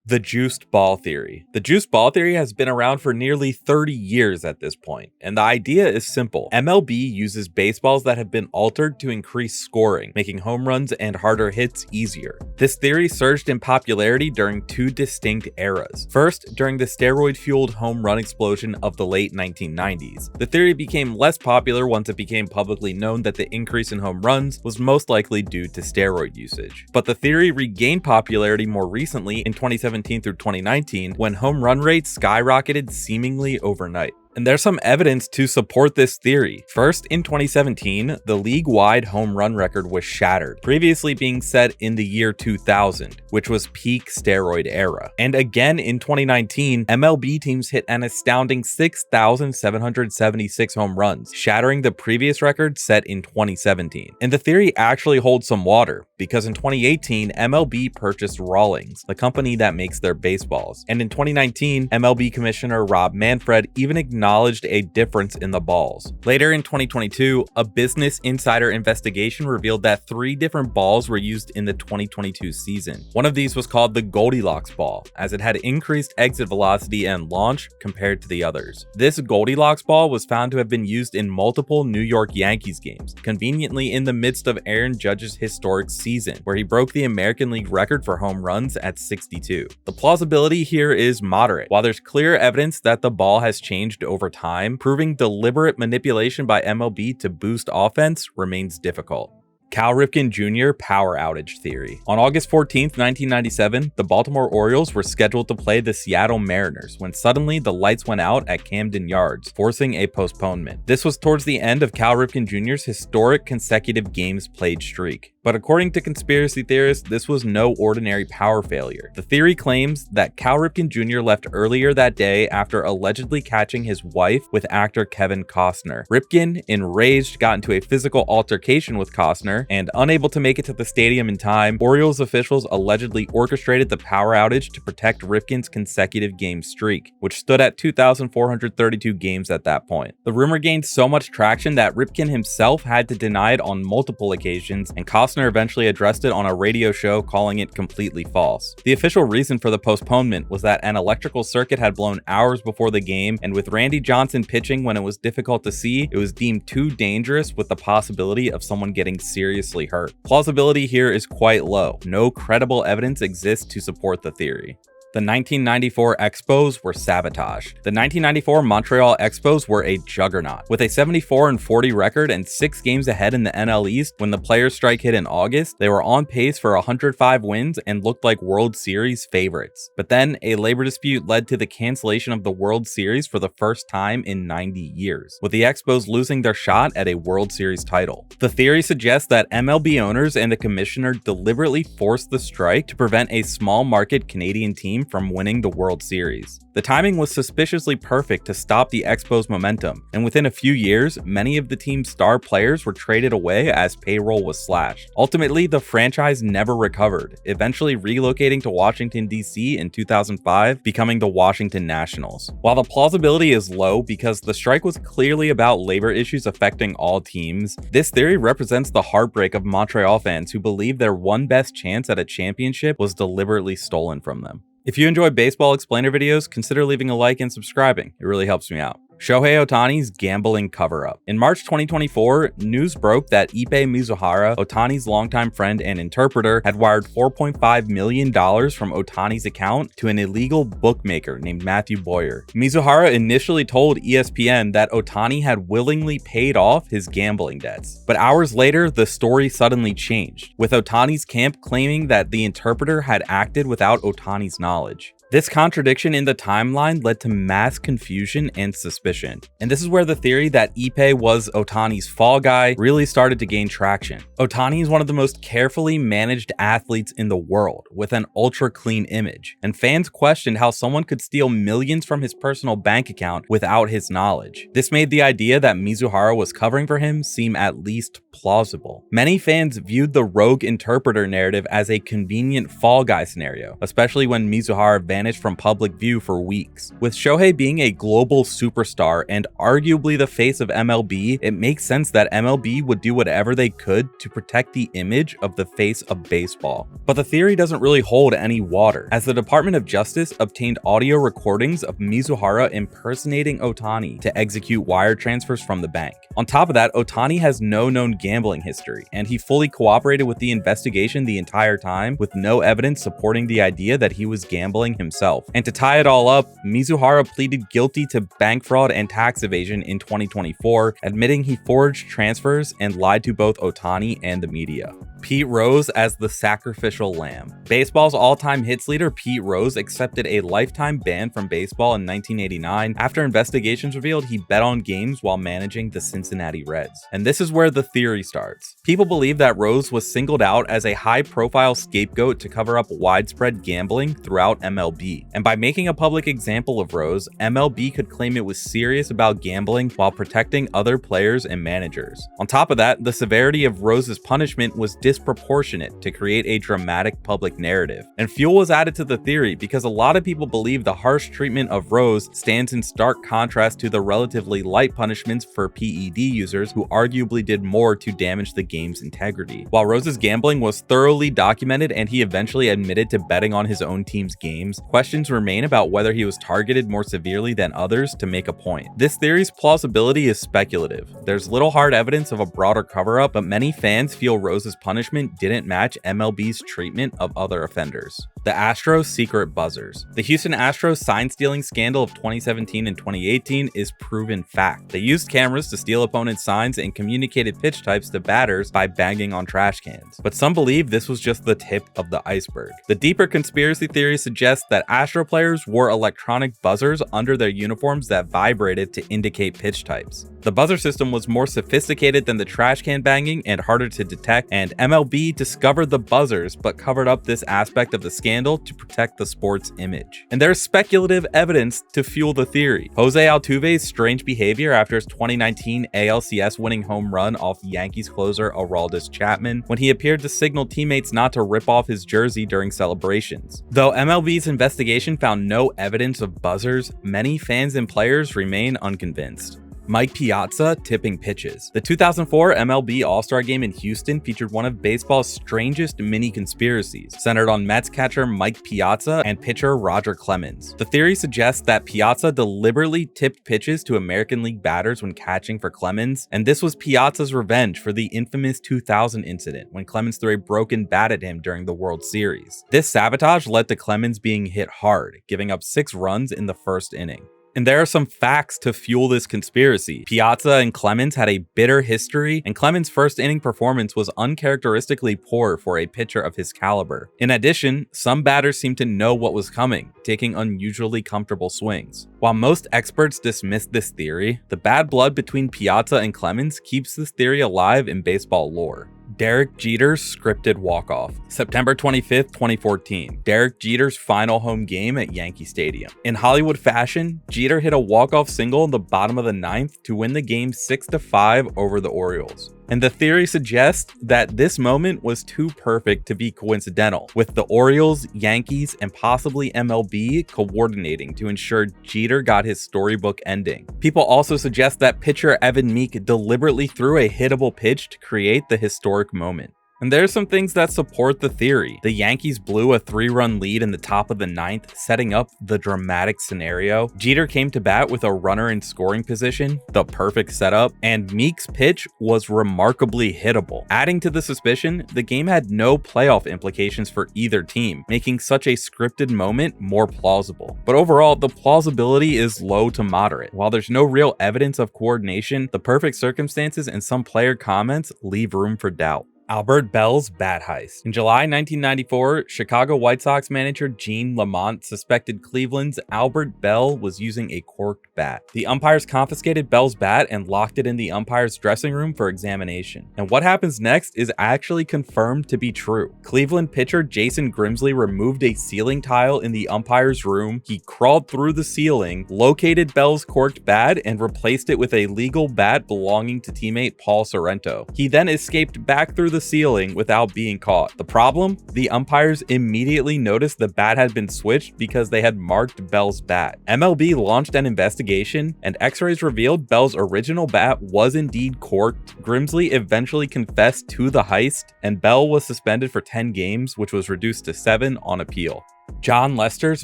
The juiced ball theory. The juiced ball theory has been around for nearly 30 years at this point, and the idea is simple. MLB uses baseballs that have been altered to increase scoring, making home runs and harder hits easier. This theory surged in popularity during two distinct eras. First, during the steroid-fueled home run explosion of the late 1990s. The theory became less popular once it became publicly known that the increase in home runs was most likely due to steroid usage. But the theory regained popularity more recently in 2017 through 2019 when home run rates skyrocketed seemingly overnight. And there's some evidence to support this theory. First, in 2017, the league-wide home run record was shattered, previously being set in the year 2000, which was peak steroid era. And again in 2019, MLB teams hit an astounding 6,776 home runs, shattering the previous record set in 2017. And the theory actually holds some water, because in 2018, MLB purchased Rawlings, the company that makes their baseballs. And in 2019, MLB Commissioner Rob Manfred even acknowledged a difference in the balls. Later in 2022, a Business Insider investigation revealed that 3 different balls were used in the 2022 season. One of these was called the Goldilocks ball, as it had increased exit velocity and launch compared to the others. This Goldilocks ball was found to have been used in multiple New York Yankees games, conveniently in the midst of Aaron Judge's historic season, where he broke the American League record for home runs at 62. The plausibility here is moderate. While there's clear evidence that the ball has changed over time, proving deliberate manipulation by MLB to boost offense remains difficult. Cal Ripken Jr Power outage theory. On August 14, 1997, the Baltimore Orioles were scheduled to play the Seattle Mariners when suddenly the lights went out at Camden Yards, forcing a postponement. This was towards the end of Cal Ripken Jr.'s historic consecutive games played streak. But according to conspiracy theorists, this was no ordinary power failure. The theory claims that Cal Ripken Jr. left earlier that day after allegedly catching his wife with actor Kevin Costner. Ripken, enraged, got into a physical altercation with Costner, and unable to make it to the stadium in time, Orioles officials allegedly orchestrated the power outage to protect Ripken's consecutive game streak, which stood at 2,432 games at that point. The rumor gained so much traction that Ripken himself had to deny it on multiple occasions, and Costner eventually addressed it on a radio show, calling it completely false. The official reason for the postponement was that an electrical circuit had blown hours before the game, and with Randy Johnson pitching when it was difficult to see, it was deemed too dangerous with the possibility of someone getting seriously hurt. Plausibility here is quite low. No credible evidence exists to support the theory. The 1994 Expos were sabotaged. The 1994 Montreal Expos were a juggernaut. With a 74-40 record and 6 games ahead in the NL East when the players' strike hit in August, they were on pace for 105 wins and looked like World Series favorites. But then, a labor dispute led to the cancellation of the World Series for the first time in 90 years, with the Expos losing their shot at a World Series title. The theory suggests that MLB owners and the commissioner deliberately forced the strike to prevent a small-market Canadian team from winning the World Series. The timing was suspiciously perfect to stop the Expos' momentum, and within a few years, many of the team's star players were traded away as payroll was slashed. Ultimately, the franchise never recovered, eventually relocating to Washington, D.C. in 2005, becoming the Washington Nationals. While the plausibility is low because the strike was clearly about labor issues affecting all teams, this theory represents the heartbreak of Montreal fans who believe their one best chance at a championship was deliberately stolen from them. If you enjoy baseball explainer videos, consider leaving a like and subscribing. It really helps me out. Shohei Ohtani's gambling cover-up. In March 2024, news broke that Ippei Mizuhara, Ohtani's longtime friend and interpreter, had wired $4.5 million from Ohtani's account to an illegal bookmaker named Matthew Boyer. Mizuhara initially told ESPN that Ohtani had willingly paid off his gambling debts. But hours later, the story suddenly changed, with Ohtani's camp claiming that the interpreter had acted without Ohtani's knowledge. This contradiction in the timeline led to mass confusion and suspicion. And this is where the theory that Ippei was Ohtani's fall guy really started to gain traction. Ohtani is one of the most carefully managed athletes in the world, with an ultra clean image. And fans questioned how someone could steal millions from his personal bank account without his knowledge. This made the idea that Mizuhara was covering for him seem at least plausible. Many fans viewed the rogue interpreter narrative as a convenient fall guy scenario, especially when Mizuhara vanished vanished from public view for weeks. With Shohei being a global superstar and arguably the face of MLB, it makes sense that MLB would do whatever they could to protect the image of the face of baseball. But the theory doesn't really hold any water, as the Department of Justice obtained audio recordings of Mizuhara impersonating Otani to execute wire transfers from the bank. On top of that, Otani has no known gambling history, and he fully cooperated with the investigation the entire time, with no evidence supporting the idea that he was gambling himself. And to tie it all up, Mizuhara pleaded guilty to bank fraud and tax evasion in 2024, admitting he forged transfers and lied to both Otani and the media. Pete Rose as the sacrificial lamb. Baseball's all-time hits leader Pete Rose accepted a lifetime ban from baseball in 1989 after investigations revealed he bet on games while managing the Cincinnati Reds. And this is where the theory starts. People believe that Rose was singled out as a high-profile scapegoat to cover up widespread gambling throughout MLB. And by making a public example of Rose, MLB could claim it was serious about gambling while protecting other players and managers. On top of that, the severity of Rose's punishment was disproportionate to create a dramatic public narrative. And fuel was added to the theory because a lot of people believe the harsh treatment of Rose stands in stark contrast to the relatively light punishments for PED users who arguably did more to damage the game's integrity. While Rose's gambling was thoroughly documented and he eventually admitted to betting on his own team's games, questions remain about whether he was targeted more severely than others to make a point. This theory's plausibility is speculative. There's little hard evidence of a broader cover-up, but many fans feel Rose's punishment didn't match MLB's treatment of other offenders. The Astros secret buzzers. The Houston Astros sign-stealing scandal of 2017 and 2018 is proven fact. They used cameras to steal opponents' signs and communicated pitch types to batters by banging on trash cans. But some believe this was just the tip of the iceberg. The deeper conspiracy theory suggests that Astro players wore electronic buzzers under their uniforms that vibrated to indicate pitch types. The buzzer system was more sophisticated than the trash can banging and harder to detect, and MLB discovered the buzzers but covered up this aspect of the scandal to protect the sport's image. And there's speculative evidence to fuel the theory. Jose Altuve's strange behavior after his 2019 ALCS winning home run off Yankees closer Aroldis Chapman, when he appeared to signal teammates not to rip off his jersey during celebrations. Though MLB's investigation found no evidence of buzzers, many fans and players remain unconvinced. Mike Piaza tipping pitches. The 2004 MLB All-Star Game in Houston featured one of baseball's strangest mini-conspiracies, centered on Mets catcher Mike Piaza and pitcher Roger Clemens. The theory suggests that Piaza deliberately tipped pitches to American League batters when catching for Clemens, and this was Piazza's revenge for the infamous 2000 incident when Clemens threw a broken bat at him during the World Series. This sabotage led to Clemens being hit hard, giving up 6 runs in the first inning. And there are some facts to fuel this conspiracy. Piaza and Clemens had a bitter history, and Clemens' first inning performance was uncharacteristically poor for a pitcher of his caliber. In addition, some batters seemed to know what was coming, taking unusually comfortable swings. While most experts dismiss this theory, the bad blood between Piaza and Clemens keeps this theory alive in baseball lore. Derek Jeter's scripted walk-off. September 25th, 2014. Derek Jeter's final home game at Yankee Stadium. In Hollywood fashion, Jeter hit a walk-off single in the bottom of the 9th to win the game 6-5 over the Orioles. And the theory suggests that this moment was too perfect to be coincidental, with the Orioles, Yankees, and possibly MLB coordinating to ensure Jeter got his storybook ending. People also suggest that pitcher Evan Meek deliberately threw a hittable pitch to create the historic moment. And there's some things that support the theory. The Yankees blew a 3-run lead in the top of the 9th, setting up the dramatic scenario. Jeter came to bat with a runner in scoring position, the perfect setup, and Meek's pitch was remarkably hittable. Adding to the suspicion, the game had no playoff implications for either team, making such a scripted moment more plausible. But overall, the plausibility is low to moderate. While there's no real evidence of coordination, the perfect circumstances and some player comments leave room for doubt. Albert Bell's bat heist. In July 1994, Chicago White Sox manager Gene Lamont suspected Cleveland's Albert Bell was using a corked bat. The umpires confiscated Bell's bat and locked it in the umpire's dressing room for examination. And what happens next is actually confirmed to be true. Cleveland pitcher Jason Grimsley removed a ceiling tile in the umpire's room. He crawled through the ceiling, located Bell's corked bat, and replaced it with a legal bat belonging to teammate Paul Sorrento. He then escaped back through the the ceiling without being caught. The problem? The umpires immediately noticed the bat had been switched because they had marked Bell's bat. MLB launched an investigation, and x-rays revealed Bell's original bat was indeed corked. Grimsley eventually confessed to the heist, and Bell was suspended for 10 games, which was reduced to 7 on appeal. Jon Lester's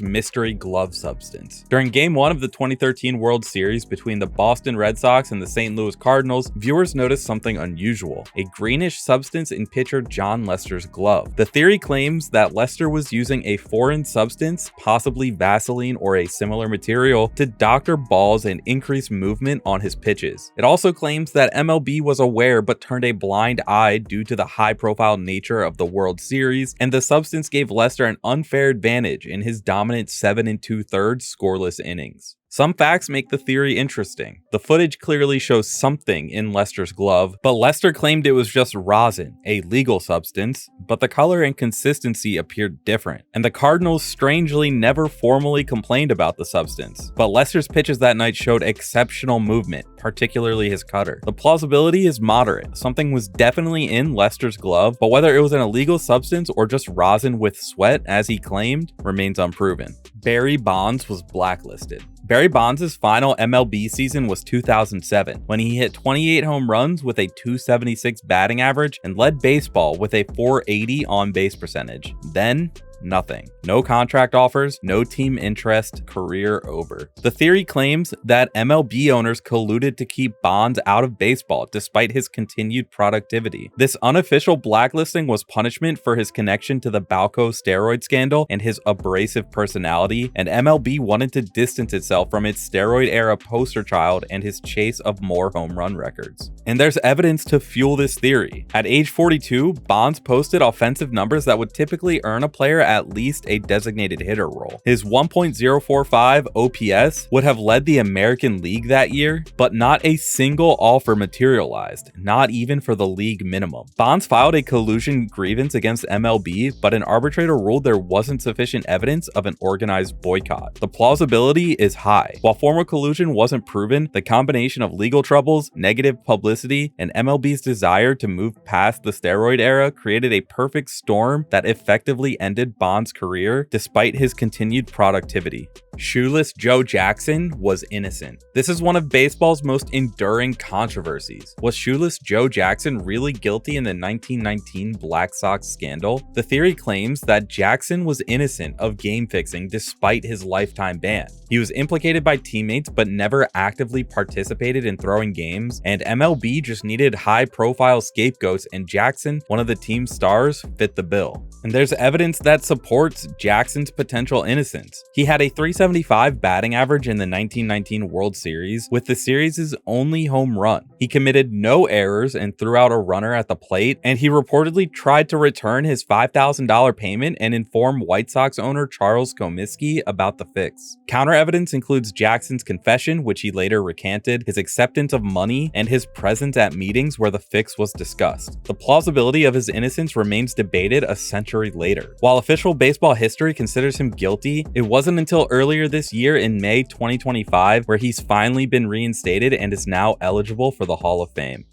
mystery glove substance. During Game 1 of the 2013 World Series between the Boston Red Sox and the St. Louis Cardinals, viewers noticed something unusual: a greenish substance in pitcher Jon Lester's glove. The theory claims that Lester was using a foreign substance, possibly Vaseline or a similar material, to doctor balls and increase movement on his pitches. It also claims that MLB was aware but turned a blind eye due to the high-profile nature of the World Series, and the substance gave Lester an unfair advantage in his dominant 7 2/3 scoreless innings. Some facts make the theory interesting. The footage clearly shows something in Lester's glove, but Lester claimed it was just rosin, a legal substance, but the color and consistency appeared different. And the Cardinals strangely never formally complained about the substance, but Lester's pitches that night showed exceptional movement, particularly his cutter. The plausibility is moderate. Something was definitely in Lester's glove, but whether it was an illegal substance or just rosin with sweat, as he claimed, remains unproven. Barry Bonds was blacklisted. Barry Bonds' final MLB season was 2007, when he hit 28 home runs with a .276 batting average and led baseball with a .480 on-base percentage. Then, nothing. No contract offers, no team interest, career over. The theory claims that MLB owners colluded to keep Bonds out of baseball despite his continued productivity. This unofficial blacklisting was punishment for his connection to the Balco steroid scandal and his abrasive personality, and MLB wanted to distance itself from its steroid-era poster child and his chase of more home run records. And there's evidence to fuel this theory. At age 42, Bonds posted offensive numbers that would typically earn a player at least a designated hitter role. His 1.045 OPS would have led the American League that year, but not a single offer materialized, not even for the league minimum. Bonds filed a collusion grievance against MLB, but an arbitrator ruled there wasn't sufficient evidence of an organized boycott. The plausibility is high. While formal collusion wasn't proven, the combination of legal troubles, negative publicity, and MLB's desire to move past the steroid era created a perfect storm that effectively ended Bonds' career despite his continued productivity. Sholess Joe Jackson was innocent. This is one of baseball's most enduring controversies. Was Sholess Joe Jackson really guilty in the 1919 Black Sox scandal? The theory claims that Jackson was innocent of game fixing despite his lifetime ban. He was implicated by teammates but never actively participated in throwing games, and MLB just needed high-profile scapegoats, and Jackson, one of the team's stars, fit the bill. And there's evidence that supports Jackson's potential innocence. He had a .375 batting average in the 1919 World Series, with the series' only home run. He committed no errors and threw out a runner at the plate, and he reportedly tried to return his $5,000 payment and inform White Sox owner Charles Comiskey about the fix. Counter evidence includes Jackson's confession, which he later recanted, his acceptance of money, and his presence at meetings where the fix was discussed. The plausibility of his innocence remains debated a century later. While official baseball history considers him guilty, it wasn't until earlier this year in May 2025 where he's finally been reinstated and is now eligible for the Hall of Fame.